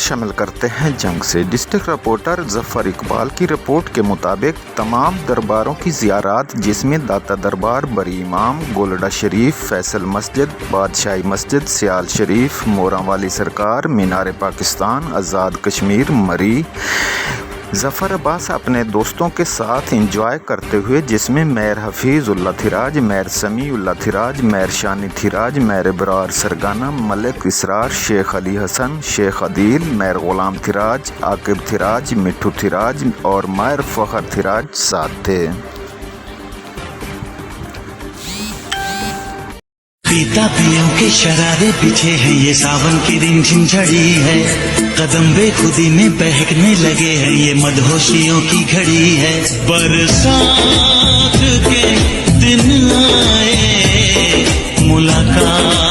शामिल करते हैं जंग से। डिस्ट्रिक्ट रिपोर्टर जफर इकबाल की रिपोर्ट के मुताबिक तमाम दरबारों की ज़ियारत, जिसमें दाता दरबार, बरी इमाम, गोलडा शरीफ, फैसल मस्जिद, बादशाही मस्जिद, सियाल शरीफ, मोरा वाली सरकार, मीनार पाकिस्तान, आज़ाद कश्मीर, मरी, ज़फ़र अब्बास अपने दोस्तों के साथ इंजॉय करते हुए, जिसमें मेयर हफीज़ उल्ला थिराज, मेयर समी उल्ला थिराज, मेयर शानी थिराज, मेयर इब्रार सरगाना, मलिक इसरार, शेख अली हसन, शेख अदील, मेयर ग़ुलाम थिराज, आकिब थिराज, मिठू थिराज और मेयर फ़खर थिराज साथ थे। पीता पियों के शरारे पीछे हैं, ये सावन की रिमझिम झड़ी है। कदम बेखुदी में बहकने लगे हैं, ये मदहोशियों की घड़ी है। बरसात के दिन आए, मुलाकात